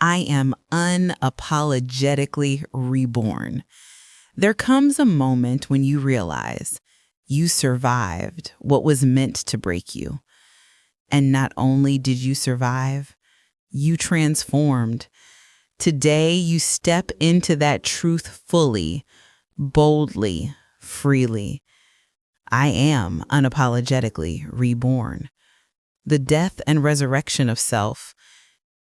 I am unapologetically reborn. There comes a moment when you realize you survived what was meant to break you. And not only did you survive, you transformed. Today, you step into that truth fully, boldly, freely. I am unapologetically reborn. The death and resurrection of self.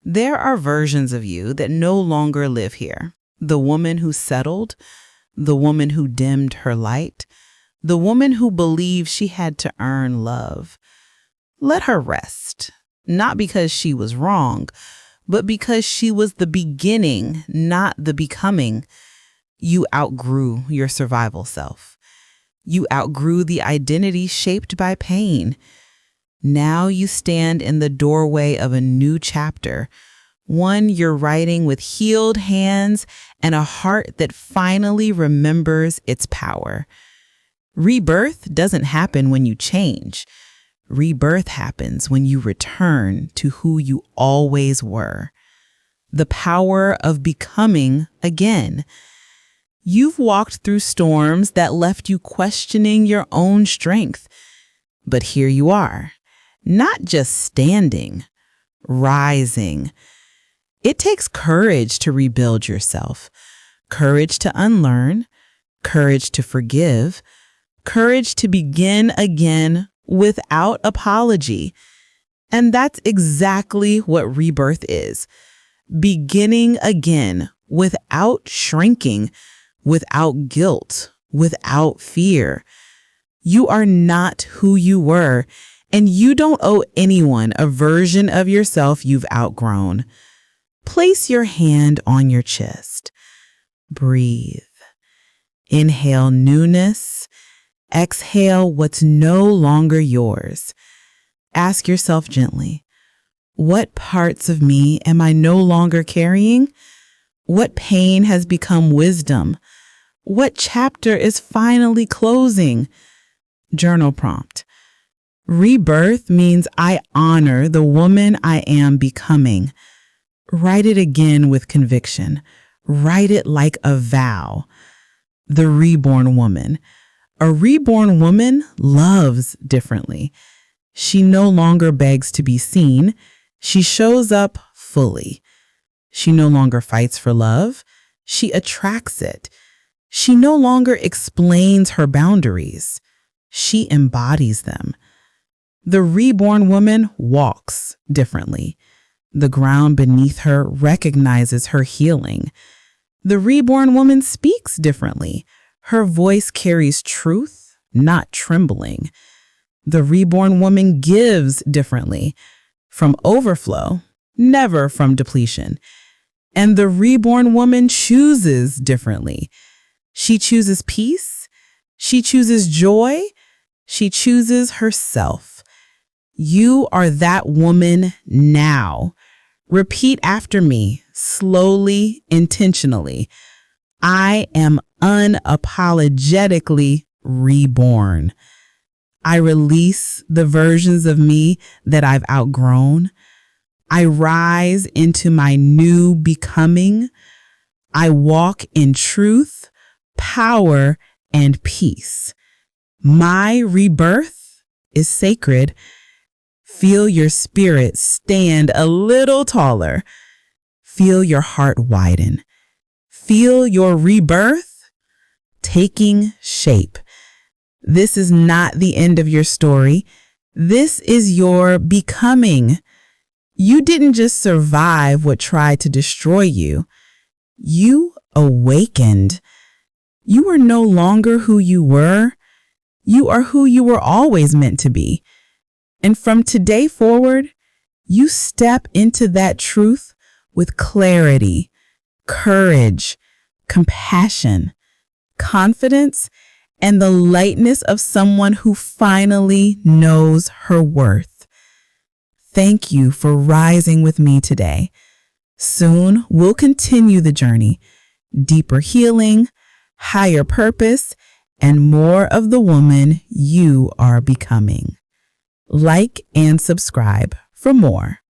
There are versions of you that no longer live here. The woman who settled, the woman who dimmed her light, the woman who believed she had to earn love. Let her rest, not because she was wrong, but because she was the beginning, not the becoming. You outgrew your survival self. You outgrew the identity shaped by pain. Now you stand in the doorway of a new chapter, one you're writing with healed hands and a heart that finally remembers its power. Rebirth doesn't happen when you change. Rebirth happens when you return to who you always were. The power of becoming again. You've walked through storms that left you questioning your own strength. But here you are, not just standing, rising. It takes courage to rebuild yourself, courage to unlearn, courage to forgive, courage to begin again without apology. And that's exactly what rebirth is. Beginning again without shrinking, without guilt, without fear. You are not who you were, and you don't owe anyone a version of yourself you've outgrown. Place your hand on your chest. Breathe. Inhale newness. Exhale what's no longer yours. Ask yourself gently, what parts of me am I no longer carrying? What pain has become wisdom? What chapter is finally closing? Journal prompt. Rebirth means I honor the woman I am becoming. Write it again with conviction. Write it like a vow. The reborn woman. A reborn woman loves differently. She no longer begs to be seen. She shows up fully. She no longer fights for love. She attracts it. She no longer explains her boundaries. She embodies them. The reborn woman walks differently. The ground beneath her recognizes her healing. The reborn woman speaks differently. Her voice carries truth, not trembling. The reborn woman gives differently, from overflow, never from depletion. And the reborn woman chooses differently. She chooses peace. She chooses joy. She chooses herself. You are that woman now. Repeat after me, slowly, intentionally. I am unapologetically reborn. I release the versions of me that I've outgrown. I rise into my new becoming. I walk in truth, power, and peace. My rebirth is sacred. Feel your spirit stand a little taller. Feel your heart widen. Feel your rebirth taking shape. This is not the end of your story. This is your becoming. You didn't just survive what tried to destroy you. You awakened. You are no longer who you were. You are who you were always meant to be. And from today forward, you step into that truth with clarity, courage, compassion, confidence, and the lightness of someone who finally knows her worth. Thank you for rising with me today. Soon we'll continue the journey, deeper healing, higher purpose, and more of the woman you are becoming. Like and subscribe for more.